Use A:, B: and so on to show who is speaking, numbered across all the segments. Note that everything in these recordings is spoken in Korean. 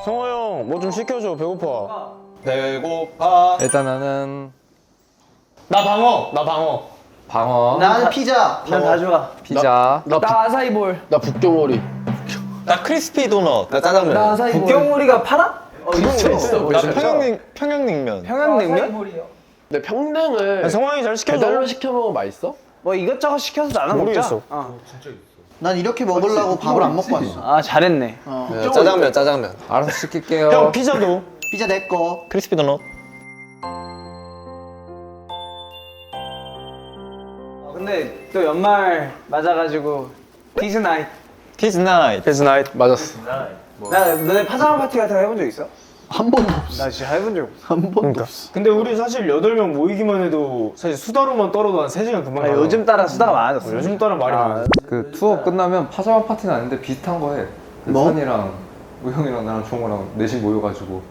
A: 성호 형 뭐 좀 시켜줘. 배고파.
B: 배고파.
C: 일단 나는
A: 나 방어.
C: 방어,
D: 나는 피자.
E: 난 다 좋아.
C: 피자,
E: 나 아사이볼.
B: 나 북경오리.
F: 나 크리스피 도넛.
D: 나 짜장면.
E: 나 아사이볼.
A: 북경오리가 팔아?
B: 있어.
F: 나 평양냉면.
A: 평양냉면?
B: 근데 평냉을
A: 성호 형이 잘 시켜줘.
B: 배달로 시켜 먹으면 맛있어?
E: 뭐 이것저것 시켜서 나눠
A: 모르겠어.
E: 먹자.
D: 난 이렇게 먹으려고 밥을 안 먹고 왔어.
E: 아 잘했네.
D: 짜장면.
C: 알아서 시킬게요.
A: 형 피자도.
D: 피자 내 거.
F: 크리스피 도넛.
E: 근데 또 연말 맞아가지고 디즈 나잇.
F: 키즈 나잇.
A: 베스 나이트.
B: 맞았어.
E: 나 너네 파자마 파티 같은 거 해본 적 있어?
D: 한 번도 없어.
E: 나 진짜 해본 적 없어.
D: 한 번도 없어.
A: 근데 우리 사실 8명 모이기만 해도 사실 수다로만 떨어도 한 3시간 금방
E: 아,
A: 가요.
E: 요즘 따라 수다가 많아졌어.
A: 요즘 따라 말이 많아.
C: 그 투어 끝나면 파자마 파티는 아닌데 비슷한 거 해.
D: 뭐?
C: 산이랑 우형이랑 나랑 종호랑 넷이 모여가지고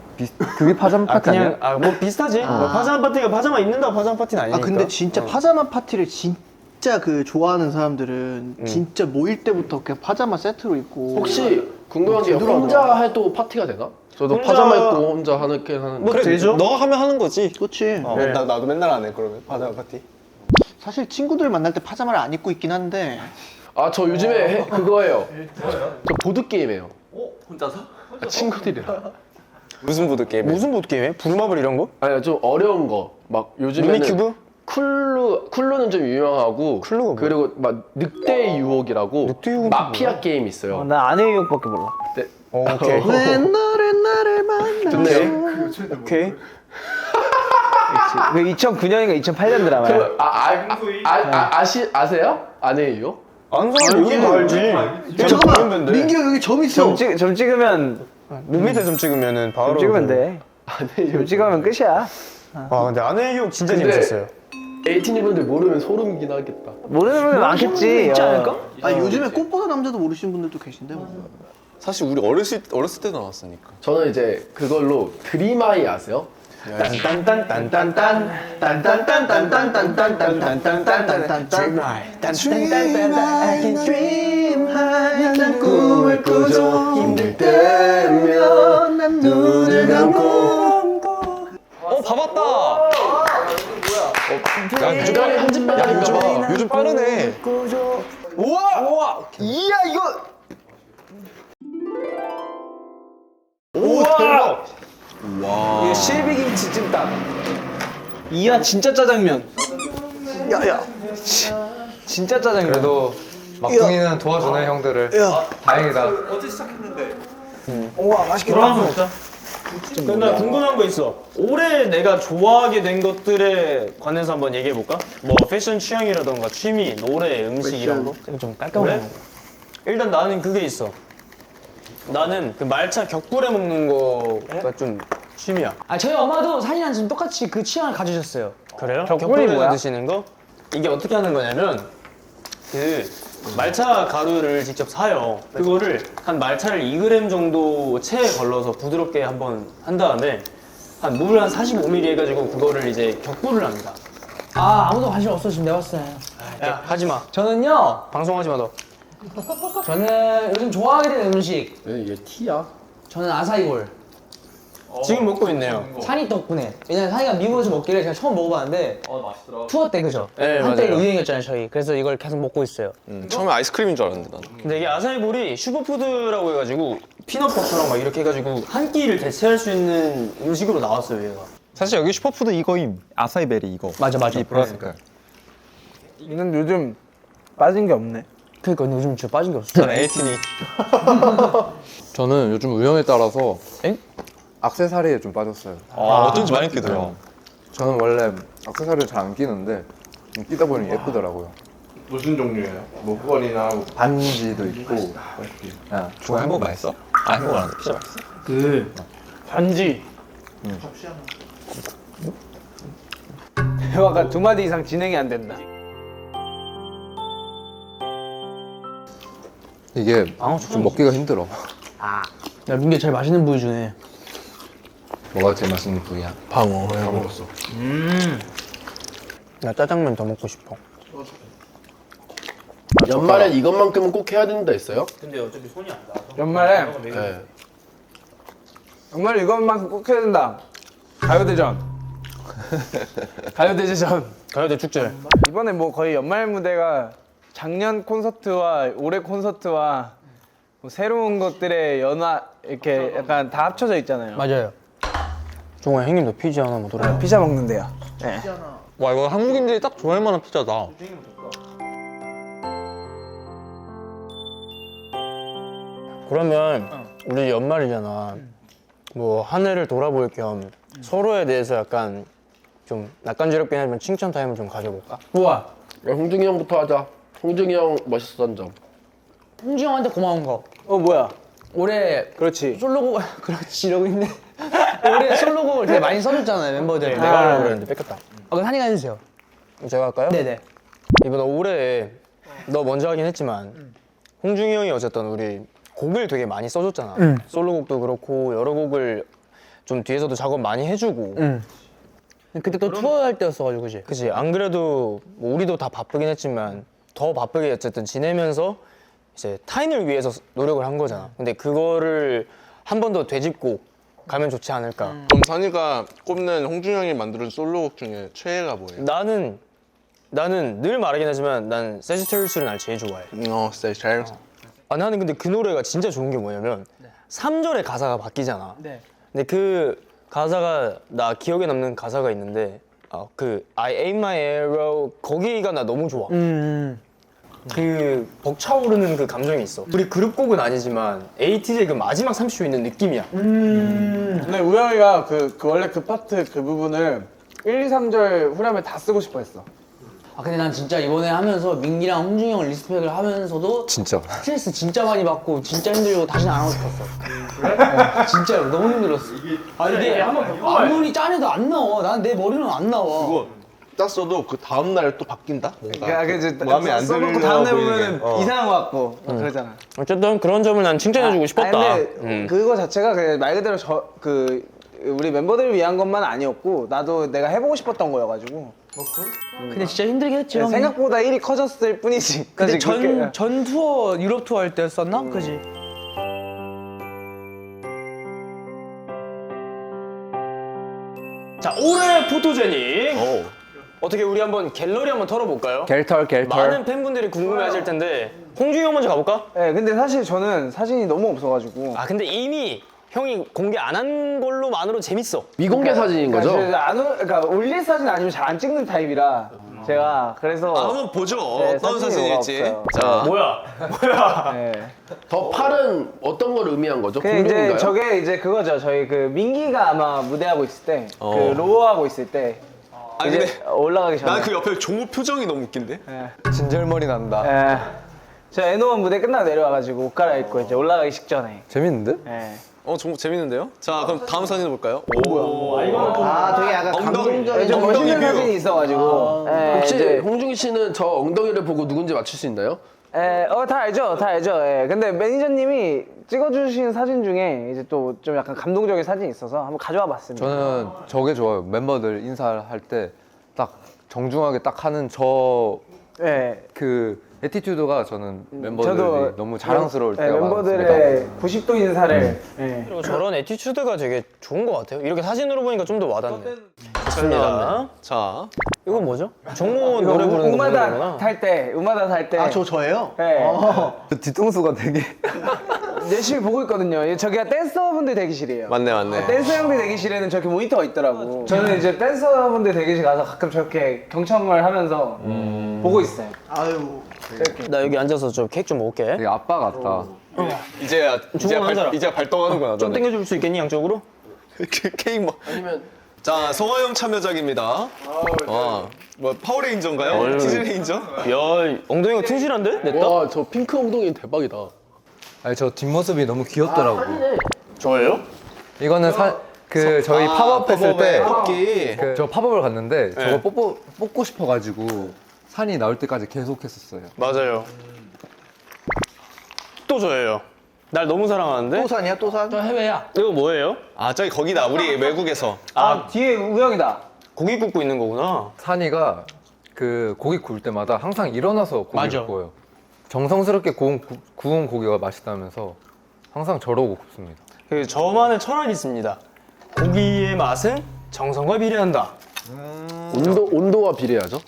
C: 그게 파자마 파티 아니야?
A: 뭐 비슷하지. 뭐 파자마 파티가 파자마 입는다고 파자마 파티는 아니니까.
D: 아 근데 진짜 파자마 파티를 진짜 그 좋아하는 사람들은 진짜 모일 때부터 그냥 파자마 세트로 입고.
B: 혹시 궁금한 게
D: 제대로
B: 혼자 해도 파티가 되나? 저도
A: 혼자-
B: 파자마 입고 혼자 하긴 하는데.
A: 뭐 되죠?
F: 너가 하면 하는 거지.
D: 그렇지.
A: 네.
F: 나도 맨날 안 해. 그러면 파자마 파티.
D: 사실 친구들 만날 때 파자마를 안 입고 있긴 한데.
B: 아 저 요즘에 그거 해요. 저 보드 게임 해요. 혼자서? 친구들이랑.
F: 무슨 보드 게임?
A: 무슨 보드게임해? 부루마블 이런 거?
B: 아니 좀 어려운 거. 막 요즘에는
A: 미니큐브?
B: 쿨루는 좀 유명하고.
A: 쿨루가 뭐야?
B: 그리고 막 늑대의 유혹이라고
A: 늑대의 유혹이
B: 마피아 게임 있어요.
E: 나 아내 유혹밖에 몰라.
B: 네.
A: 오케이.
D: 왜 너를 나를 만나?
B: 근데
A: 오케이.
E: 그 2009년인가 2008년 드라마야.
B: 아세요? 아니에요?
A: 아는 사람 여기 다 알지.
D: 야, 잠깐만. 민기 형 여기 점 있어.
E: 점 찍으면
A: 눈 밑에 좀 찍으면은 바로.
E: 점 찍으면 돼. 점 찍으면 끝이야.
A: 아 근데 아내 유혹 진짜
B: 근데-
A: 재밌었어요.
B: 에이티니분들 모르면 소름이긴 하겠다.
E: 모르는 분들 많겠지.
A: 있지 않을까?
D: 아 요즘에 꽃보다 남자도 모르시는 분들도 계신데 뭐.
F: 사실 우리 어렸을 때 나왔으니까.
B: 저는 이제 그걸로 드림아이 아세요?
D: 난 꿈을 꾸죠. 힘들 때면 난 눈을 감고.
F: 밥 왔다. 야 요즘
B: 한집 빨리
F: 요즘 빠르네.
D: 이야 이거.
E: 이거 실비김치 찜닭. 이야 진짜 짜장면. 야야. 진짜 짜장면.
C: 그래도 막둥이는 도와주네 형들을. 다행이다.
E: 우와 맛있겠다.
A: 들어가서 먹자. 근데 나 궁금한 거 있어. 올해 내가 좋아하게 된 것들에 관해서 한번 얘기해 볼까? 뭐 패션 취향이라던가 취미, 노래, 음식 이런 거.
E: 좀 깔끔해.
A: 그래? 일단 나는 그게 있어. 나는 그 말차 격불에 먹는 거가 좀 취미야.
G: 아 저희 엄마도 산이랑 지금 똑같이 그 취향을 가지셨어요.
A: 그래요?
E: 격불이 뭐야?
A: 드시는 거? 이게 어떻게 하는 거냐면 그 말차 가루를 직접 사요. 그거를 한 말차를 2g 정도 체에 걸러서 부드럽게 한번 한 다음에 한 물 한 45ml 해가지고 그거를 이제 격불을 합니다.
G: 아 아무도 관심 없어 지금 내가 봤을 때.
A: 야 하지 마.
G: 저는요.
A: 방송하지 마 너.
G: 저는 요즘 좋아하게 된 음식.
B: 얘 티야.
G: 저는 아사이볼.
A: 지금 먹고 있네요.
G: 산이 덕분에. 왜냐면 산이가 미국에서 먹기를 제가 처음 먹어봤는데. 맛있더라. 투어 때 그죠?
A: 네,
G: 한때
A: 맞아요.
G: 유행이었잖아요 저희. 그래서 이걸 계속 먹고 있어요.
F: 처음에 아이스크림인 줄 알았는데 나는.
A: 근데 이게 아사이볼이 슈퍼푸드라고 해가지고 피넛버터랑 막 이렇게 해가지고 한 끼를 대체할 수 있는 음식으로 나왔어요 얘가.
F: 사실 여기 슈퍼푸드 이거임. 아사이베리 이거.
G: 맞아.
F: 이 보라색깔.
E: 이건 요즘 빠진 게 없네.
G: 그러니까 근데 요즘 진짜 빠진 게 없어.
A: 저는 에이티니.
C: 저는 요즘 우영에 따라서
A: 엥?
C: 액세서리에 좀 빠졌어요.
F: 어쩐지 많이 끼더라.
C: 저는 원래 액세서리를 잘 안 끼는데 끼다 보니 예쁘더라고요.
H: 무슨 종류예요? 뭐 목걸이나
C: 반지도 있고. 야,
F: 저 햄버거 맛있어? 아 햄버거 안 돼. 피자 맛있어.
E: 그 반지. 대화가 2마디 이상 진행이 안 된다.
C: 이게 좀 먹기가 힘들어.
G: 야 민규 제일 맛있는 부위 주네.
C: 뭐가 제일 맛있는 부위야?
B: 방어. 다 먹었어.
A: 나 짜장면 더 먹고 싶어.
B: 연말엔 이것만큼은 꼭 해야 되는 데 있어요?
A: 근데 어차피 손이 안 닿아서.
E: 연말에
B: 네.
E: 정말 이것만 꼭 해야 된다. 가요대전. 가요대전.
A: 가요대 축제.
E: 이번에 뭐 거의 연말 무대가 작년 콘서트와 올해 콘서트와 뭐 새로운 것들의 연화 이렇게 약간 다 합쳐져 있잖아요.
G: 맞아요.
A: 종아 형님도 피자 하나 먹더라.
E: 피자 먹는데요. 네.
F: 와 이거 한국인들이 딱 좋아할 만한 피자다.
A: 그러면 우리 연말이잖아. 뭐 한 해를 돌아볼 겸 서로에 대해서 약간 좀 낯간지럽긴 하지만 칭찬 타임을 좀 가져볼까?
G: 우와.
B: 야, 홍중이 형부터 하자. 홍중이 형 멋있었던 점.
G: 홍지 형한테 고마운 거.
E: 뭐야?
G: 올해
E: 그렇지.
G: 솔로곡 그렇지 이러고 있네. 올해 솔로곡을 되게 많이 써줬잖아요 멤버들.
A: 내가 하려고 그랬는데 뺏겼다.
G: 그럼 한이가 해주세요.
A: 제가 할까요?
G: 네네.
A: 이번 올해 너 먼저 하긴 했지만 홍중이 형이 어쨌든 우리 곡을 되게 많이 써줬잖아. 솔로곡도 그렇고 여러 곡을 좀 뒤에서도 작업 많이 해주고.
G: 그때 또 투어할 때였어가지고 그지.
A: 그치. 안 그래도 뭐 우리도 다 바쁘긴 했지만 더 바쁘게 어쨌든 지내면서 이제 타인을 위해서 노력을 한 거잖아. 근데 그거를 한 번 더 되짚고 가면 좋지 않을까.
H: 그럼 산이가 꼽는 홍준이 형이 만든 솔로곡 중에 최애가 뭐예요?
A: 나는 늘 말하긴 하지만 난 세지터리스를 날 제일 좋아해.
H: 잘.
A: 나는 근데 그 노래가 진짜 좋은 게 뭐냐면 3절의 가사가 바뀌잖아.
G: 네.
A: 근데 그 가사가 나 기억에 남는 가사가 있는데 그 I aim my arrow 거기가 나 너무 좋아. 그 벅차오르는 그 감정이 있어. 우리 그룹곡은 아니지만 에이티즈의 그 마지막 30초 있는 느낌이야.
E: 근데 우영이가 그 원래 그 파트 그 부분을 1, 2, 3절 후렴에 다 쓰고 싶어 했어.
G: 아 근데 난 진짜 이번에 하면서 민기랑 홍준이 형을 리스펙을 하면서도
F: 진짜.
G: 스트레스 진짜 많이 받고 진짜 힘들고 다시는 안 하고 싶었어. 그래? 진짜로 너무 힘들었어. 이게 아무리 짜내도 안 나와. 난 내 머리는 안 나와.
H: 땄어도 그 다음 날 또 바뀐다. 뭔가
E: 야, 그치.
H: 마음에 안
E: 써놓고
H: 들으려고
E: 다음날
H: 보이는
E: 보면은
H: 게.
E: 이상한 거 같고 그러잖아.
A: 어쨌든 그런 점을 난 칭찬해주고 싶었다.
E: 아니, 근데 그거 자체가 그냥 말 그대로 우리 멤버들을 위한 것만 아니었고 나도 내가 해보고 싶었던 거여가지고
G: 근데 진짜 힘들긴 했지 형.
E: 생각보다 일이 커졌을 뿐이지.
G: 근데
E: 사실 그렇게-
G: 전 투어 유럽 투어 할 때였었나? 그지?
A: 자, 올해 포토제닉. 어떻게 우리 한번 갤러리 한번 털어볼까요?
B: 갤털.
A: 많은 팬분들이 궁금해하실 텐데 홍준이 형 먼저 가볼까?
E: 네, 근데 사실 저는 사진이 너무 없어가지고
A: 근데 이미 형이 공개 안 한 걸로만으로 재밌어.
B: 미공개 사진인 거죠?
E: 그러니까 올릴 사진 아니면 잘 안 찍는 타입이라 제가 그래서
H: 한번 보죠.
E: 네,
H: 어떤
E: 사진이
H: 사진일지.
E: 없어요.
H: 자,
A: 뭐야?
E: 네.
B: 더 팔은 어떤 걸 의미한 거죠?
E: 그 이제
B: 공룡인가요?
E: 저게 이제 그거죠. 저희 그 민기가 아마 무대하고 있을 때, 그 로어하고 있을 때 이제
H: 근데
E: 올라가기 전에.
H: 난 그 옆에 종호 표정이 너무 웃긴데.
C: 진절머리 난다.
E: 예. 저 에노원 무대 끝나고 내려와가지고 옷 갈아입고 이제 올라가기 직전에.
C: 재밌는데?
E: 예.
H: 정말 재밌는데요? 자, 그럼 다음 사진 볼까요?
D: 아 되게 약간 감동적인
E: 좀
H: 엉덩이
E: 멋있는
H: 뷰.
E: 사진이 있어가지고. 예,
B: 혹시
E: 이제-
B: 홍중이 씨는 저 엉덩이를 보고 누군지 맞출 수 있나요?
E: 다 알죠. 예. 근데 매니저님이 찍어주신 사진 중에 이제 또 좀 약간 감동적인 사진이 있어서 한번 가져와 봤습니다.
C: 저는 저게 좋아요. 멤버들 인사할 때 딱 정중하게 딱 하는 저
E: 예.
C: 그 에티튜드가 저는 멤버들이
E: 저도
C: 너무 자랑스러울
E: 예,
C: 때가
E: 멤버들의
C: 많습니다.
E: 90도 인사를 예.
A: 그리고 저런 에티튜드가 되게 좋은 것 같아요. 이렇게 사진으로 보니까 좀 더 와닿네.
H: 좋습니다. 자,
A: 이건 뭐죠? 정모 노래 부르는 거
E: 우마다
A: 부르는구나.
E: 탈 때, 우마다 탈 때.
D: 저예요?
E: 예.
C: 그 뒤통수가 되게
E: 열심히 보고 있거든요. 저기가 댄서분들 대기실이에요.
H: 맞네.
E: 댄서 형들 대기실에는 저렇게 모니터가 있더라고. 저는 이제 댄서분들 대기실 가서 가끔 저렇게 경청을 하면서 보고 있어요.
D: 아유
A: 나 여기 앉아서 좀 케이크 좀 먹을게.
C: 되게 아빠 같다.
H: 이제야
A: 앉아라.
H: 이제 발동하는구나.
A: 좀 당겨줄 수 있겠니 양쪽으로?
H: 케이크 뭐.
B: 아니면
H: 자, 송하영 참여작입니다. 뭐 파워레인저인가요? 티즈레인저?
A: 야, 엉덩이가 튼실한데? 냈다?
B: 와, 저 핑크 엉덩이 대박이다.
C: 아니 저 뒷모습이 너무 귀엽더라고.
A: 저예요?
C: 이거는 저희 팝업 했을 때
H: 뽑기.
C: 저 팝업을 갔는데 저거 뽑고 싶어가지고 산이 나올 때까지 계속 했었어요.
A: 맞아요. 또 저예요. 날 너무 사랑하는데?
D: 또산이야 또산?
G: 저 해외야.
A: 이거 뭐예요?
H: 아 저기 거기다 우리 외국에서.
E: 아 뒤에 우영이다.
A: 고기 굽고 있는 거구나.
C: 산이가 그 고기 구울 때마다 항상 일어나서 고기를
G: 맞아.
C: 구워요. 정성스럽게 구운 고기가 맛있다면서 항상 저러고 굽습니다.
A: 그 저만의 철학이 있습니다. 고기의 맛은 정성과 비례한다.
B: 온도와 비례하죠?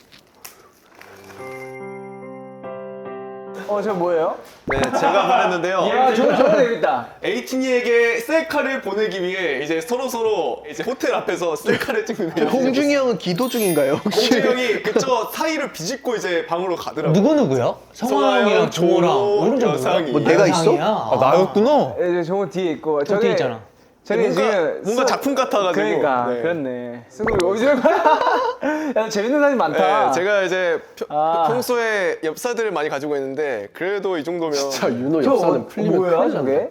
E: 저 뭐예요?
H: 네 제가 말했는데요.
E: 야 저거 재밌다.
H: 에이틴이에게 셀카를 보내기 위해 이제 서로 이제 호텔 앞에서 셀카를 찍는 거예요.
D: 홍중이 형은 기도 중인가요 혹시?
H: 홍준이 형이 그저 사이를 비집고 이제 방으로 가더라고요.
G: 누구요? 성화 형이랑 종호랑 오른쪽
H: 여상이.
D: 뭐 내가 있어?
F: 나였구나.
E: 이제 저거 뒤에 있고
G: 저 뒤에 있잖아.
E: 저기
H: 뭔가 작품 같아가지고.
E: 그러니까
H: 네.
E: 그렇네. 승우 어디서 야 재밌는 사진 많다.
H: 네, 제가 이제
E: 아.
H: 평소에 엽사들을 많이 가지고 있는데 그래도 이 정도면
B: 자 윤호 엽사는 풀리면
E: 뭐야
B: 큰일
E: 저게?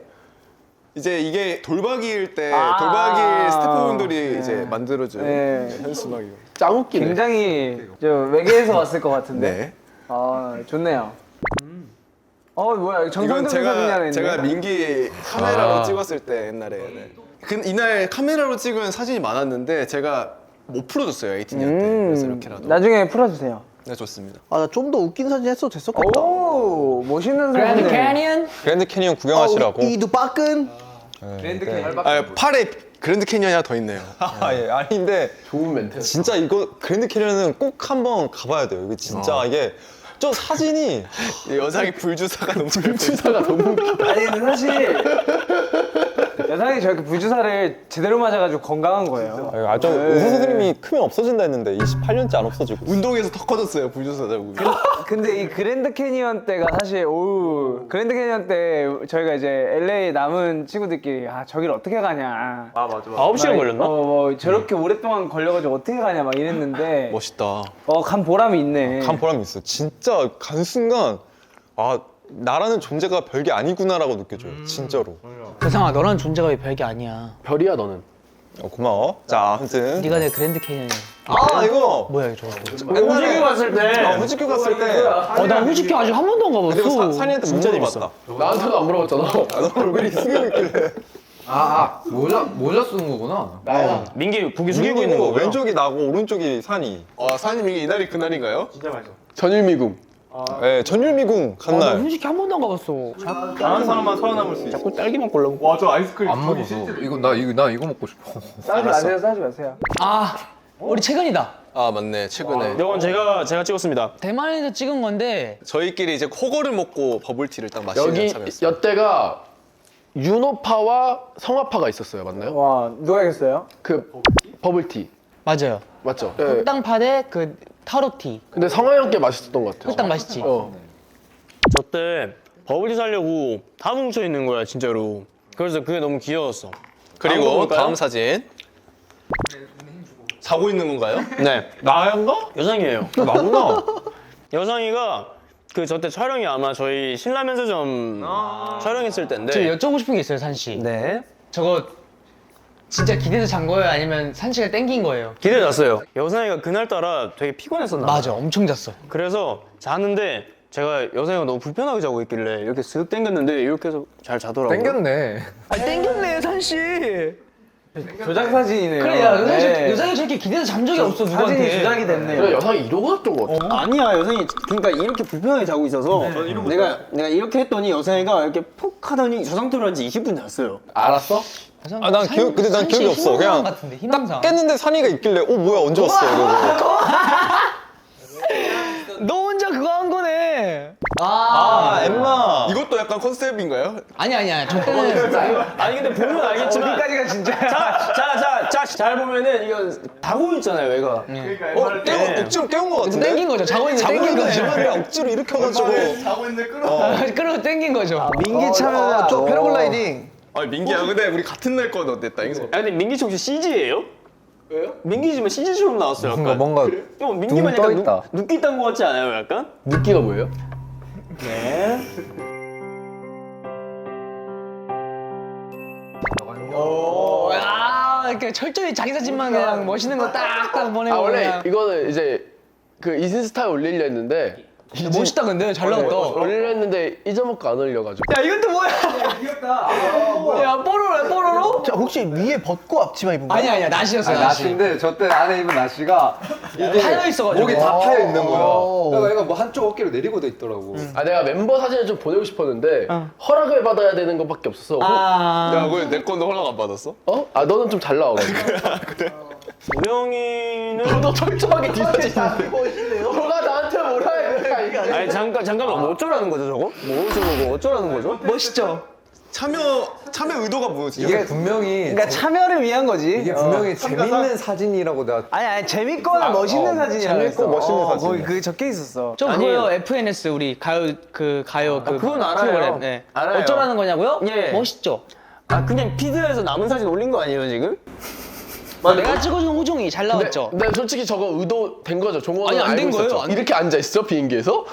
H: 이제 이게 돌박이일 때
E: 아.
H: 돌박이 스태프분들이 이제 만들어준
E: 네.
H: 현수막이요.
B: 짱 웃기네.
E: 굉장히 저 외계에서 왔을 것 같은데.
H: 네.
E: 아 좋네요. 뭐야 정상적인
H: 이건
E: 사진이 하나 있네.
H: 제가 민기 카메라로 찍었을 때 옛날에. 네. 이날 카메라로 찍은 사진이 많았는데 제가 못 풀어줬어요 에이틴이한테. 그래서 이렇게라도.
E: 나중에 풀어주세요.
H: 네 좋습니다.
D: 아 나 좀 더 웃긴 사진 했어도 됐었겠다.
E: 오 멋있는
G: 그랜드
E: 사진이네.
G: 캐니언?
F: 그랜드 캐니언 구경하시라고.
D: 이두박근
E: 그랜드 캐니언.
H: 아 팔에 그랜드 캐니언이 하나 더 있네요.
F: 아, 예. 아닌데
B: 좋은 멘트.
F: 진짜 이거 그랜드 캐니언은 꼭 한번 가봐야 돼요. 이거 진짜 이게 저 사진이
H: 이 여상이 불주사가 너무
B: 불주사가 너무 웃겨.
E: 아니 근데 사실 여상이 저렇게 불주사를 제대로 맞아가지고 건강한 거예요.
F: 아저 의사 선생님이 크면 없어진다 했는데 28년째 안 없어지고.
H: 운동에서 더 커졌어요 불주사 자국이.
E: 근데 이 그랜드 캐니언 때가 사실 그랜드 캐니언 때 저희가 이제 LA 남은 친구들끼리 저길 어떻게 가냐.
A: 9시간 걸렸나?
E: 뭐 저렇게 오랫동안 걸려가지고 어떻게 가냐 막 이랬는데
H: 멋있다.
E: 간 보람이 있네.
F: 간 보람이 있어. 진짜 간 순간 아 나라는 존재가 별게 아니구나라고 느껴져요. 진짜로.
G: 세상아 너란 존재가 왜 별게 아니야.
B: 별이야 너는.
F: 고마워. 자 아무튼
G: 네가 내 그랜드 캐니언이야.
F: 아 이거
G: 뭐야 이거 저거.
A: 후지기 갔을 때.
F: 후지큐 갔을 때.
G: 나 후지키 아직 한 번도 안 가봤어.
F: 그리고 산이한테
A: 진짜
F: 진짜
A: 재밌어.
F: 재밌어.
B: 나한테도 안 물어봤잖아.
F: 너 얼굴이 숙이고 있길래.
C: 모자 쓰는 거구나.
A: 민기 고기 숙이고 있는 거고요.
F: 왼쪽이 나고 오른쪽이 산이.
H: 사장님 이게 이날이 그날인가요?
B: 전일미궁.
F: 네, 전율미궁 간
G: 나
F: 날.
G: 후지키 한 번도 안 가봤어.
A: 다른 사람만 살아남을 수 있어. 자꾸 딸기만 골라먹고.
H: 와저 아이스크림.
C: 안 먹어서 나 이거 먹고 싶어.
E: 싸지 마세요.
G: 우리 최근이다.
H: 아 맞네 최근에
A: 이건 제가 찍었습니다.
G: 대만에서 찍은 건데
H: 저희끼리 이제 코거를 먹고 버블티를 딱 마시는
B: 여기
H: 참이었어요.
B: 여태가 윤호파와 성화파가 있었어요. 맞나요?
E: 와 누가 이겼어요?
B: 그 버블티
G: 맞아요.
B: 맞죠? 네.
G: 흑당파 대그 타로티.
B: 근데 성화 형께 맛있었던 것 같아요.
G: 흑당 맛있지.
A: 저 때 버블티 사려고 다 뭉쳐 있는 거야 진짜로. 그래서 그게 너무 귀여웠어.
H: 그리고
A: 볼까요?
H: 다음 사진. 자고 있는 건가요?
A: 네.
F: 나인가?
A: 여상이에요.
F: 나구나.
A: 여상이가 그 저 때 촬영이 아마 저희 신라면서점 촬영했을 때인데.
G: 저 여쭤보고 싶은 게 있어요 산 씨.
A: 네.
G: 저거 진짜 기대서 잔 거예요? 아니면 산 씨가 땡긴 거예요?
A: 기대 났어요. 여상이가 그날따라 되게 피곤했었나 봐요.
G: 맞아, 엄청 잤어.
A: 그래서 자는데 제가 여상이가 너무 불편하게 자고 있길래 이렇게 쓱 당겼는데 이렇게 해서 잘 자더라고요.
C: 땡겼네.
G: 땡겼네 산 씨.
E: 조작 사진이네요.
G: 그래 야
E: 네.
G: 여상이 저렇게 기대서 잔 적이 없어
E: 사진이
G: 누구한테.
E: 조작이
B: 그래
E: 됐네요.
B: 여상이 이러고 잤던 것 같아.
A: 아니야 여상이 그러니까 이렇게 불편하게 자고 있어서 내가 이렇게 했더니 여상이가 이렇게 푹 하더니 저 상태로 한 지 20분 잤어요.
B: 알았어?
F: 아, 난 기억, 근데 난 기억이 없어. 그냥
G: 같은데, 희망상.
F: 깼는데 산이가 있길래, 뭐야, 언제 왔어? 이러고.
G: 너 혼자 그거 한 거네.
F: 엠마.
H: 이것도 약간 컨셉인가요?
G: 아니야 저 때는
A: 아니 근데 보면 알겠지만
E: 어디까지가 진짜?
A: 잘 보면은 이거 다고 있잖아요 얘가.
F: 억지로 깨운 것 같은데?
G: 땡긴 거죠. 자고 있는데 땡긴 거죠.
F: 엠마를 억지로 일으켜가지고.
H: 자고 있는데 끌어.
G: 끌어 땡긴 거죠.
E: 민기 참여자.
D: 저 패러글라이딩.
H: 아니 민기야 근데 우리 같은 날 건 어땠다 이거.
A: 아 근데 민기 씨 혹시 CG예요? 왜요? 민기 씨면 CG처럼 나왔어요 약간.
C: 뭔가
A: 민기만
C: 둥
A: 약간
C: 떠있다.
A: 눈기 딴 거 같지 않아요 약간?
B: 느끼가 뭐예요?
A: 네.
G: 이렇게 철저히 자기 사진만 그냥 멋있는 거 딱딱 보내고.
B: 아 원래
G: 그냥.
B: 이거는 이제 그 인스타에 올리려 했는데
G: 멋있다 근데 잘 나왔다.
B: 올렸는데 잊어먹고 안 올려가지고.
G: 야 이건 또 뭐야? 귀엽다. 야 뽀로로야 뽀로로?
D: 자, 혹시 위에 벗고 앞치마 입은 거야?
G: 아니야 나시였어 나시.
C: 나시인데 저 때 안에 입은 나시가 이게
G: 파여 있어가지고.
C: 목이 다 파여 있는 거야.
D: 오.
C: 그러니까 얘가 뭐 한쪽 어깨로 내리고 돼 있더라고.
B: 아 내가 멤버 사진을 좀 보내고 싶었는데 허락을 받아야 되는 것밖에 없었어.
H: 야, 왜 내 건데 허락 안 받았어?
B: 어? 아 너는 좀 잘 나와가지고.
A: 우영이는
B: 너 철저하게 뒤집지.
D: 멋있네요.
B: 너가 나한테 뭐라 해? 이거
A: 아니 잠깐만 뭐 어쩌라는 거죠 저거? 뭐 저거 어쩌라는 거죠?
G: 멋있죠.
F: 참여 의도가 뭐지?
C: 이게 분명히
E: 그러니까 참여를 위한 거지.
C: 이게 분명히 재밌는 사진이라고 내가
E: 아니 재밌거나 멋있는 사진이라고
F: 재밌고
E: 했어.
F: 멋있는 사진.
E: 거기 그게 적혀 있었어.
G: 저
A: 아니에요.
G: 그거요 FNS 우리 가요 그
A: 그건 알아요.
G: 프로그램. 네.
A: 알아요.
G: 어쩌라는 거냐고요?
A: 예.
G: 멋있죠.
A: 아 그냥 피드에서 남은 사진 올린 거 아니에요 지금?
G: 내가 찍어준 호종이 잘 나왔죠.
B: 근데 솔직히 저거 의도 된 거죠. 종호가
G: 아니, 안된 거예요. 안
B: 이렇게 앉아 있어 비행기에서?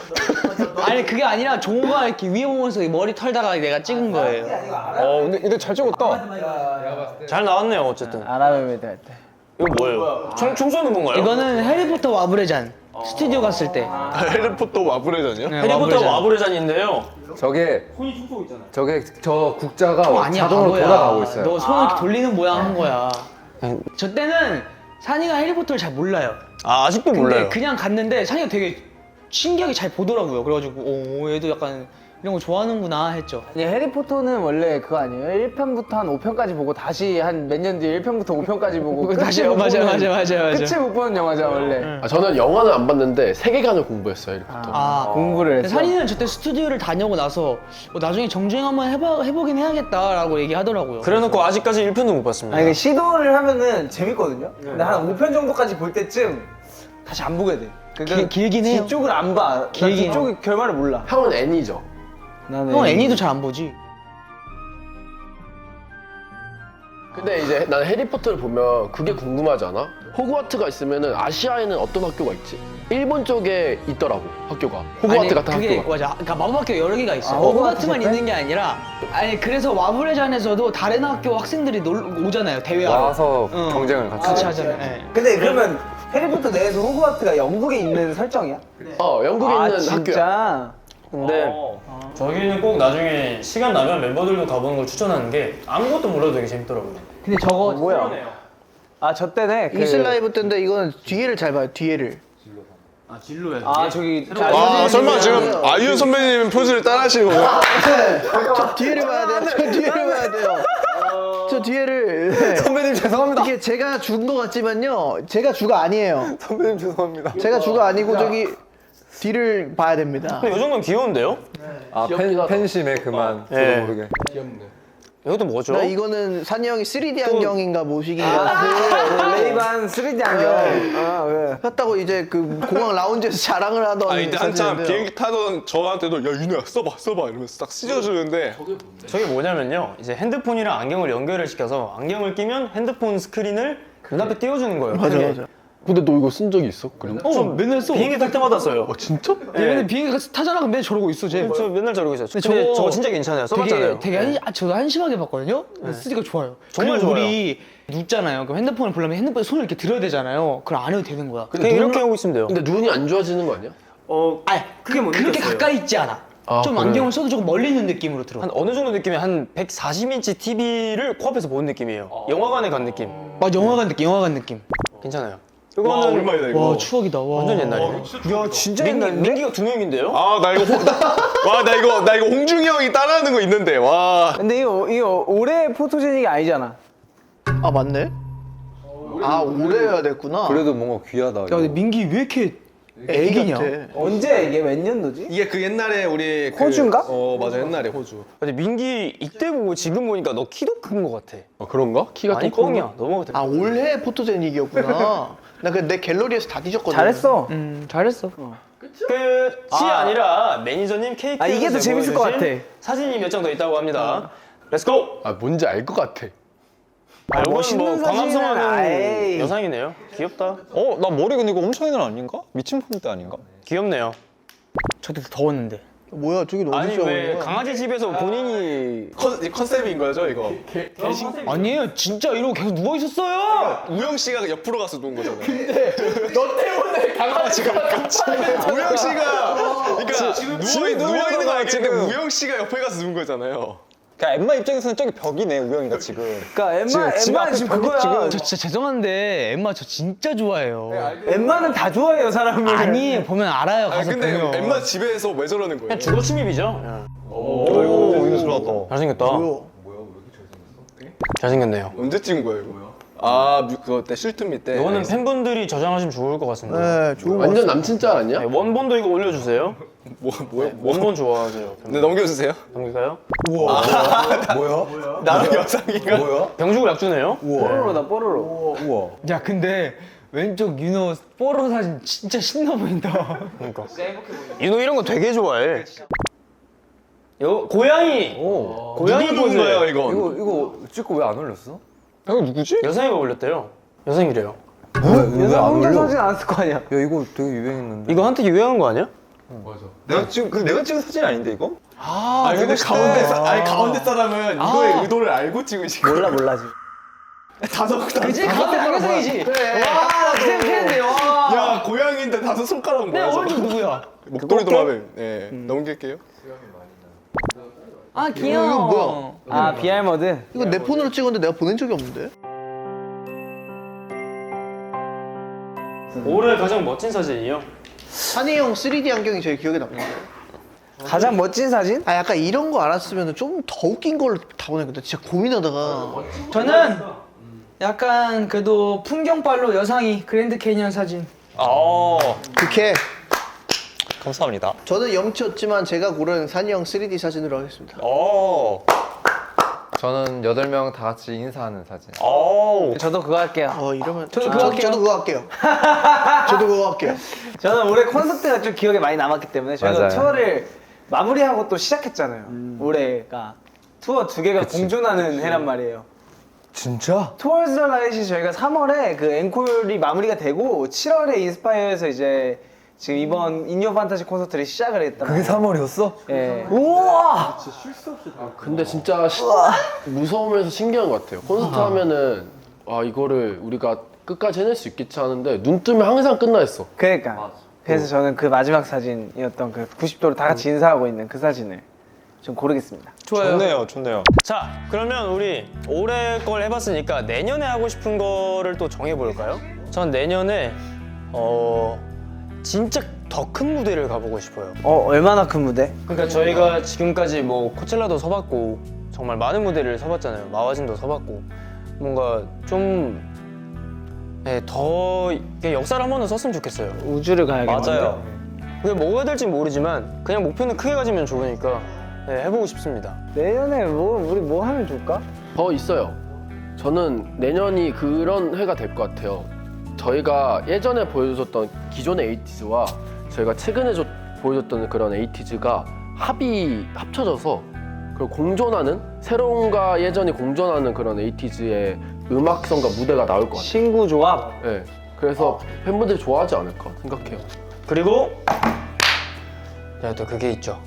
G: 아니 그게 아니라 종호가 이렇게 위에 보면서 머리 털다가 내가 찍은 거예요.
F: 근데 잘 찍었다.
A: 잘 나왔네요 어쨌든.
E: 아랍에미리트 할 때.
A: 이거 뭐예요? 총 쏘는 건가요?
G: 이거는 해리포터 와브레잔 스튜디오 갔을 때.
F: 해리포터 와브레전이요?
G: 네,
A: 해리포터 와브레잔인데요.
C: 저게 저게 저 국자가
G: 아니야
C: 자동으로
G: 바보야.
C: 돌아가고 있어요.
G: 너 손을 이렇게 돌리는 모양 한 거야. 저 때는 산이가 해리포터를 잘 몰라요.
A: 아 아직도
G: 근데
A: 몰라요.
G: 그냥 갔는데 산이가 되게 신기하게 잘 보더라고요. 그래가지고 오 얘도 약간 이런 거 좋아하는구나 했죠.
E: 아니 해리포터는 원래 그거 아니에요? 1편부터 한 5편까지 보고 다시 한 몇 년 뒤에 1편부터 5편까지 보고
G: 다시
E: 끝을 못
G: 맞아.
E: 끝을 못 보는 영화잖아 원래.
B: 아, 저는 영화는 안 봤는데 세계관을 공부했어요. 해리포터.
G: 아
E: 공부를
G: 근데
E: 했어.
G: 산이는 저때 스튜디오를 다녀오고 나서 나중에 정주행 한번 해보긴 해야겠다라고 얘기하더라고요.
A: 그래놓고 아직까지 1편도 못 봤습니다.
E: 아니 그 시도를 하면은 재밌거든요. 근데 한 5편 정도까지 볼 때쯤 다시 안 보게 돼. 그러니까
G: 길긴 해요.
E: 뒤쪽을 안 봐.
G: 길긴
E: 뒤쪽 결말을 몰라.
B: 형은 애니죠.
E: 나는
G: 형 애니도 잘 안 보지.
B: 근데 이제 난 해리포터를 보면 그게 궁금하지 않아? 호그와트가 있으면은 아시아에는 어떤 학교가 있지? 일본 쪽에 있더라고 학교가. 호그와트
G: 아니,
B: 같은
G: 그게
B: 학교가.
G: 맞아. 그러니까 마법학교 여러 개가 있어.
E: 아,
G: 호그와트만
E: 호그와트
G: 있는 게 아니라 아니 그래서 와브레잔에서도 다른 학교 학생들이 오잖아요 대회하러.
C: 와서
G: 응.
C: 경쟁을
G: 같이 하잖아요. 네.
E: 근데 그러면 해리포터 내에서 호그와트가 영국에 있는 설정이야?
B: 영국에 있는 학교야.
E: 진짜?
A: 근데 저기는 꼭 나중에 시간 나면 멤버들도 가보는 걸 추천하는 게 아무것도 몰라도 되게 재밌더라고요.
E: 근데 저거 뭐야? 아 저 때네.
D: 이슬 라이브 때인데 이거는 뒤에를 잘 봐요. 뒤에를.
E: 아 저기
F: 아 설마 지금 아이유 선배님 포즈를 따라하시는 거예요?
D: 저 뒤에를 봐야 돼요. 저 뒤에를 봐야 돼요. 저 뒤에를. 네.
C: 선배님 죄송합니다.
D: 이게 제가 준 거 같지만요. 제가 주가 아니에요.
C: 선배님 죄송합니다.
D: 제가 주가 아니고 저기 뒤를 봐야 됩니다.
A: 근데 이 정도는 귀여운데요?
C: 아 팬심에 그만 저도
A: 예.
C: 모르게.
A: 이것도 뭐죠?
D: 나 이거는 산이 형이 3D 안경인가 뭐시기인가
E: 레이반 3D 안경. 아 왜?
D: 샀다고 이제 그 공항 라운지에서 자랑을 하던
F: 이때 한참
D: 사진인데요.
F: 비행기 타던 저한테도 야 윤호야 써봐 이러면서 딱 찢어주는데
A: 저게 뭐냐면요. 이제 핸드폰이랑 안경을 연결을 시켜서 안경을 끼면 핸드폰 스크린을 눈앞에 띄워주는 거예요.
D: 맞아
A: 크게.
D: 맞아.
B: 근데 너 이거 쓴 적이 있어? 그럼?
G: 맨날 써.
A: 비행기 탈 때마다 써요.
B: 진짜?
G: 맨날 비행기 가서 타잖아. 근데 저러고 있어 쟤.
A: 저 맨날 저러고 있어요.
G: 근데
A: 근데
G: 저거
A: 저거 진짜 괜찮아요. 써봤잖아요.
G: 되게 저도 한심하게 봤거든요. 쓰기가 좋아요.
A: 정말
G: 그리고
A: 좋아요.
G: 우리 눕잖아요. 그럼 핸드폰을 보려면 핸드폰에 손을 이렇게 들어야 되잖아요. 그걸 안 해도 되는 거야.
A: 그냥 이렇게 하고 있으면 돼요.
B: 근데 눈이 안 좋아지는 거 아니야?
G: 아니 그렇게 가까이 있지 않아.
B: 아,
G: 좀
B: 그래?
G: 안경을 써도 조금 멀리 있는 느낌으로 들어.
A: 한 어느 정도 느낌이 한 140인치 TV를 코앞에서 보는 느낌이에요. 영화관에 간 느낌.
G: 맞아 영화관 느낌.
A: 괜찮아요.
F: 와
A: 이거는
F: 얼마이다 이거.
G: 와 추억이다. 와.
A: 완전 옛날이에요.
F: 야 진짜
A: 민기가 2명인데요?
F: 나 이거 홍중이 형이 따라하는 거 있는데 와.
E: 근데 이거 올해 포토제닉이 아니잖아.
D: 아 맞네. 아 오래 해야 됐구나.
C: 그래도 뭔가 귀하다.
G: 야 근데 민기 왜 이렇게 애기냐?
D: 같아.
E: 언제 이게 몇 년도지?
H: 이게 그 옛날에 우리
E: 호주인가?
H: 맞아 옛날에 호주.
A: 근데 민기 이때 보고 지금 보니까 너 키도 큰 거 같아.
B: 그런가? 키가
A: 아니
B: 통
A: 뻥이야. 너무
D: 아 올해 포토제닉이었구나. 나 그 내 갤러리에서 다 뒤졌거든.
E: 잘했어.
G: 잘했어.
A: 끝이 아니라 매니저님 케이크
E: 아, 이게 더 재밌을 것 같아.
A: 사진이 몇 장 더 있다고 합니다. 렛츠고!
B: 뭔지 알 것 같아.
A: 이건
E: 멋있는
A: 뭐
E: 사진은
A: 광합성하는
E: 아이.
A: 여상이네요. 귀엽다.
F: 나 머리 근데 이거 엄청 옛날 아닌가? 미친 폰때 아닌가?
A: 귀엽네요.
G: 저때 더웠는데.
D: 뭐야 저기 너무
A: 아니
D: 어디서
A: 왜
D: 오는 거야?
A: 강아지 집에서 본인이
H: 컨셉인 거죠 이거.
G: 아니에요, 진짜 이러고 계속 누워 있었어요.
H: 우영 씨가 옆으로 가서 누운 거잖아요.
B: 너 때문에 강아지가
H: 우영 씨가 그러니까 누워 있는 거 알겠는데 우영 씨가 옆에 가서 누운 거잖아요.
F: 그러니까 엠마 입장에서는 저기 벽이네 우영이가 지금.
E: 그러니까 엠마 지금 그거야.
G: 저 진짜 죄송한데 엠마 저 진짜 좋아해요.
E: 엠마는 다 좋아해요 사람을.
G: 아니 보면 알아요. 가서
H: 근데
G: 보면.
H: 엠마 집에서 왜 저러는 거예요?
A: 그냥 주거 침입이죠.
F: 오 이거 좋았다.
A: 잘생겼다.
D: 뭐야?
A: 잘생겼네요.
H: 언제 찍은 거예요 이거? 아 그거 때 실투 밑에.
A: 이거는 팬분들이 저장하시면 좋을 것 같습니다.
D: 네 좋은 거
B: 완전 남친 짤 아니야?
A: 네, 원본도 이거 올려주세요.
H: 뭐야?
A: 원본 좋아하세요.
H: 네 넘겨주세요.
A: 넘길까요?
H: 나랑 여상이가. 뭐야?
A: 병주고 약주네요.
E: 뽀로로다 뽀로로.
G: 야 근데 왼쪽 윤호 뽀로 사진 진짜 신나 보인다.
A: 그러니까. 윤호 이런 거 되게 좋아해. 고양이. 고양이
H: 누구
A: 포즈.
H: 거예요 이거?
C: 이거 찍고 왜 안 올렸어?
F: 이거 누구지?
A: 여성이가 올렸대요. 여성이래요.
E: 여자 혼자 사진 안 쓸 거 아니야.
C: 야 이거 되게 유행했는데.
A: 이거 한때 유행한 거 아니야?
F: 내가 찍은 사진 아닌데 이거?
H: 아니 근데 가운데 사람은 이거의 의도를 알고 찍으신 거예요.
G: 몰라 지금.
A: 그치? 가운데 하나생이지.
G: 와 생각했는데 와.
H: 야 고양이인데 5손가락 뭐야? 저거?
G: 오른쪽 누구야?
H: 목도리 도마뱀. 네 넘길게요.
G: 아 귀여워.
D: 이거 뭐야?
E: 아 BR 모드.
D: 이거 내 폰으로 찍었는데 내가 보낸 적이 없는데?
A: 올해 가장 멋진 사진이요?
D: 산이 형 3D 안경이 제일 기억에 남는데.
E: 가장 멋진 사진?
D: 아 약간 이런 거 알았으면 좀 더 웃긴 걸로 다 보냈거든. 진짜 고민하다가.
G: 저는 약간 그래도 풍경빨로 여상이 그랜드 캐니언 사진.
D: 그렇게
F: 감사합니다.
D: 저는 영치였지만 제가 고른 산이 형 3D 사진으로 하겠습니다.
C: 저는 8명 다 같이 인사하는 사진.
E: 저도 그거 할게요.
D: 이러면
G: 저도 그거 할게요.
D: 저도 그거 할게요. 저도 그거 할게요.
E: 저는 올해 콘서트가 좀 기억에 많이 남았기 때문에 저희가
C: 맞아요.
E: 투어를 마무리하고 또 시작했잖아요. 올해가 투어 2개가 공존하는 해란 말이에요.
C: 진짜?
E: Towards the Light이 저희가 3월에 그 앵콜이 마무리가 되고 7월에 인스파이어에서 이제 지금 이번 인요 판타지 콘서트를 시작을 했단
C: 그게
E: 말이에요.
C: 3월이었어?
E: 예.
G: 우와.
B: 근데 진짜 무서우면서 신기한 것 같아요. 콘서트 하면은 이거를 우리가 끝까지 해낼 수 있겠지 하는데 눈 뜨면 항상 끝나 있어.
E: 그러니까. 그래서 저는 그 마지막 사진이었던 그 90도로 다 같이 인사하고 있는 그 사진을 좀 고르겠습니다.
F: 좋네요.
A: 자, 그러면 우리 올해 걸 해봤으니까 내년에 하고 싶은 거를 또 정해볼까요? 전 내년에 진짜 더 큰 무대를 가보고 싶어요.
E: 얼마나 큰 무대?
A: 그러니까 저희가 지금까지 뭐 코첼라도 서봤고 정말 많은 무대를 서봤잖아요. 마와진도 서봤고 뭔가 좀 더 역사를 한 번은 썼으면 좋겠어요.
E: 우주를 가야겠는데.
A: 맞아요. 그게 뭐가 될지 모르지만 그냥 목표는 크게 가지면 좋으니까 해보고 싶습니다.
E: 내년에 우리 뭐 하면 좋을까?
B: 더 있어요. 저는 내년이 그런 해가 될 것 같아요. 저희가 예전에 보여줬던 기존의 에이티즈와 저희가 최근에 보여줬던 그런 에이티즈가 합쳐져서 그리고 공존하는 새로움과 예전이 공존하는 그런 에이티즈의 음악성과 무대가 나올 것 같아요.
E: 신구 조합.
B: 네. 그래서 팬분들이 좋아하지 않을까 생각해요.
A: 그리고 또 그게 있죠.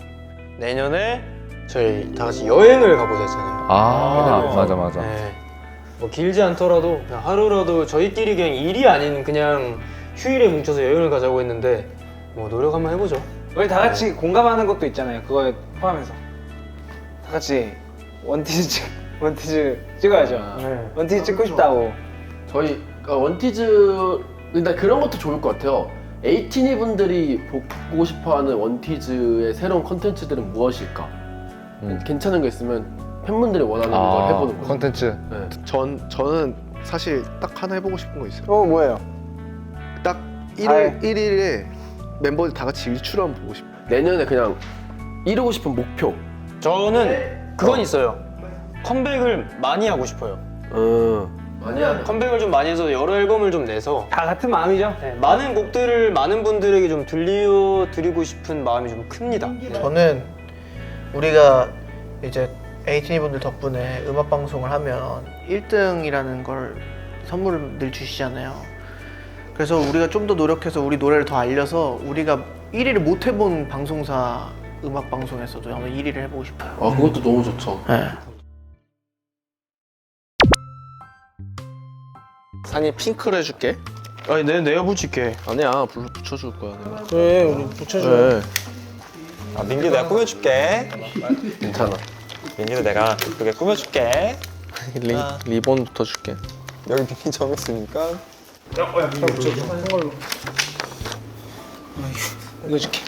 A: 내년에 저희 다 같이 여행을 가보자 했잖아요.
C: 맞아.
A: 네. 뭐 길지 않더라도 그냥 하루라도 저희끼리 그냥 일이 아닌 그냥 휴일에 뭉쳐서 여행을 가자고 했는데 뭐 노력 한번 해보죠.
E: 우리 다 같이 공감하는 것도 있잖아요. 그거에 포함해서 다 같이 원티즈 찍어야죠. 원티즈 찍고 싶다고.
B: 저희 원티즈 근데 그런 것도 좋을 것 같아요. 에이티니 분들이 보고 싶어하는 원티즈의 새로운 콘텐츠들은 무엇일까? 괜찮은 거 있으면 팬분들이 원하는 걸 해보는 거.
C: 콘텐츠.
B: 네.
D: 저는 사실 딱 하나 해보고 싶은 거 있어요.
E: 뭐예요?
D: 딱 1일에 멤버들 다 같이 일출 한번 보고 싶어요.
B: 내년에 그냥 이루고 싶은 목표.
A: 저는 그건 있어요. 컴백을 많이 하고 싶어요.
B: 많이 하네.
A: 컴백을 좀 많이 해서 여러 앨범을 좀 내서
E: 다 같은 마음이죠.
A: 많은 곡들을 많은 분들에게 좀 들려드리고 싶은 마음이 좀 큽니다.
D: 저는 우리가 이제 에이티니 분들 덕분에 음악 방송을 하면 1등이라는 걸 선물을 늘 주시잖아요. 그래서 우리가 좀 더 노력해서 우리 노래를 더 알려서 우리가 1위를 못 해본 방송사 음악 방송에서도 한번 1위를 해보고 싶어요.
B: 아 그것도 너무 좋죠.
D: 네.
H: 산이 핑크를 해줄게.
A: 아니 내가 붙일게.
B: 아니야 붙여줄 거야 내가.
D: 그래 우리 붙여줘.
B: 네.
F: 아, 민기 내가 꾸며줄게.
B: 괜찮아.
F: 민기도 내가 예쁘게 꾸며줄게.
B: 리본부터 줄게.
F: 여기 민기 정했으니까.
D: 이거 줄게.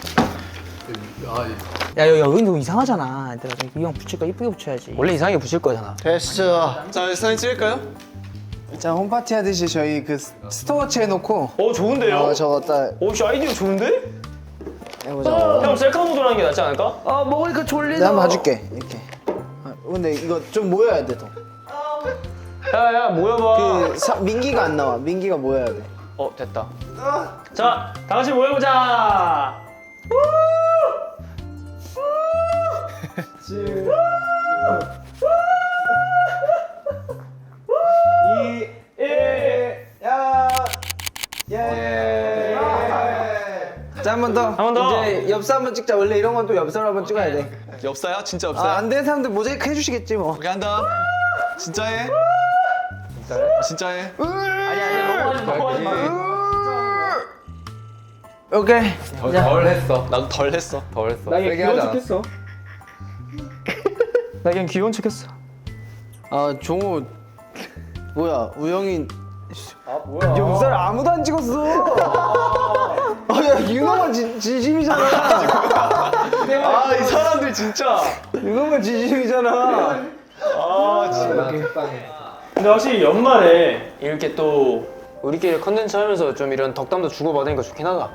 G: 야 여기 너무 이상하잖아. 얘들아 이 형 붙일 거 이쁘게 붙여야지. 원래 이상하게 붙일 거잖아.
D: 됐어.
H: 자, 사진 찍을까요?
E: 자 홈파티 하듯이 저희 그 스토어치 해놓고
A: 좋은데요?
E: 저거 딱
A: 씨 아이디어 좋은데?
E: 해보자.
A: 형 셀카 모드로 하는 게 낫지 않을까?
G: 아 먹으니까 졸리다.
E: 내가 한번 봐줄게 이렇게. 근데 이거 좀 모여야 돼 더.
A: 야야 모여봐.
E: 민기가 안 나와. 민기가 모여야 돼.
A: 됐다. 자, 다 같이 모여보자.
E: 자 한 번 더.
A: 한 번 더.
E: 이제 엽사 한번 찍자. 원래 이런 건 또 엽사로 한번 찍어야 돼.
H: 엽사야? 진짜 엽사야?
E: 안 되는 사람들 모자이크 해주시겠지 뭐.
H: 오케이, 한다. 진짜 해? 진짜 해?
E: 오케이.
C: 덜 했어.
H: 나도 덜 했어.
C: 덜 했어. 세게 하지 않았어.
A: 나 그냥 귀여운 척했어.
E: 아 종호 뭐야 우영이 엽사를 아무도 안 찍었어. 아야 윤호가 진심이잖아.
H: 아, 이 사람들 진짜.
E: 윤호가 진심이잖아.
A: 근데 확실히 연말에 이렇게 또 우리끼리 컨텐츠 하면서 좀 이런 덕담도 주고받으니까 좋긴 하다.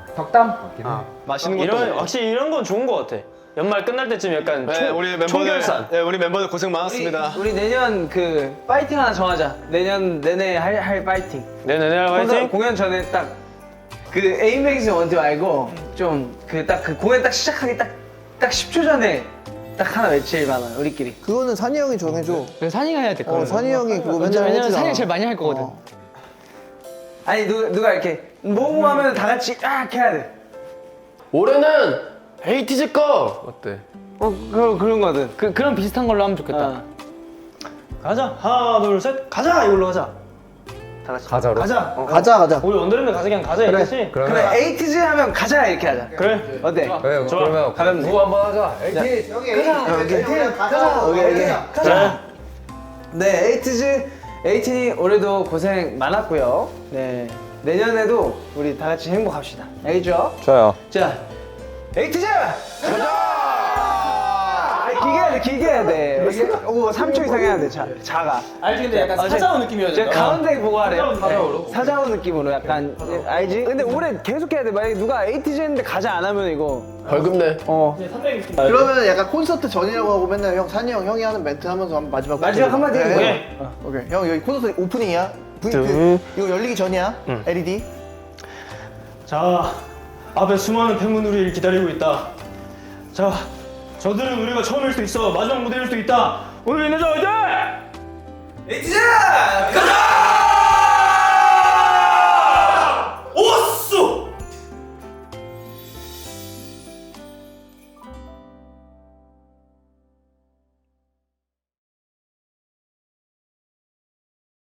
H: 맛있는 것도
A: 이런
H: 먹고.
A: 확실히 이런 건 좋은 것 같아. 연말 끝날 때쯤 약간
H: 네, 우리 멤버들,
A: 총결산.
H: 네, 우리 멤버들 고생 많았습니다.
E: 우리 내년 그 파이팅 하나 정하자. 내년 내내 할 파이팅.
A: 네네네 화이팅.
E: 공연 전에 딱 그 에이맥스 원트 말고 좀 그 딱 그 공연 딱 시작하기 딱 10초 전에 딱 하나 외칠 만한 우리끼리.
D: 그거는 산이 형이 정해줘.
G: 그래 산이가 해야 돼.
D: 산이 형이 그거 맨날
G: 왜냐면
D: 해주잖아.
G: 산이가 제일 많이 할 거거든.
E: 아니 누가 이렇게 모모 하면 다 같이 딱 해야 돼.
B: 올해는 에이티즈 거 어때?
E: 그런 거든.
G: 그런 비슷한 걸로 하면 좋겠다.
E: 어.
A: 가자. 하나 둘 셋. 가자 이걸로 하자. 다 같이.
C: 가자로.
A: 가자.
D: 가자.
A: 우리 원더랜드 가자 그냥 가자 이거지.
C: 그러면
E: 그래 에이티즈 하면 가자 이렇게 하자.
A: 그래.
E: 어때?
C: 그래,
A: 좋아.
C: 그러면
E: 가면 돼.
C: 구호 한번 하자. 에이티.
D: 가자.
E: 오케이.
A: 그래.
E: 네 에이틴이 올해도 고생 많았고요. 네 내년에도 우리 다 같이 행복합시다. 알겠죠?
F: 좋아요.
E: 자 에이티즈 가자! 길게 해야 돼. 오 3초 이상 해야 돼. 자가.
A: 알지 근데 약간 사자오 느낌이어야
E: 제가 가운데 보고 하래요.
A: 사자오로.
E: 사자오 느낌으로 약간 알지? 근데 올해 계속 해야 돼. 만약에 누가 에이티즈 했는데 가자 안 하면 이거
B: 벌금 내.
D: 그러면 약간 콘서트 전이라고 하고 맨날 형 산이 형이 하는 멘트 하면서 한번 마지막
E: 한마디 해.
D: 네. 오케이. 형 여기 콘서트 오프닝이야. 이거 열리기 전이야. LED.
A: 자, 앞에 수많은 팬분들이 기다리고 있다. 자, 저들은 우리가 처음일 수도 있어. 마지막 무대일 수도 있다. 오늘 있는 자 화이팅!
E: 에이티즈 가자!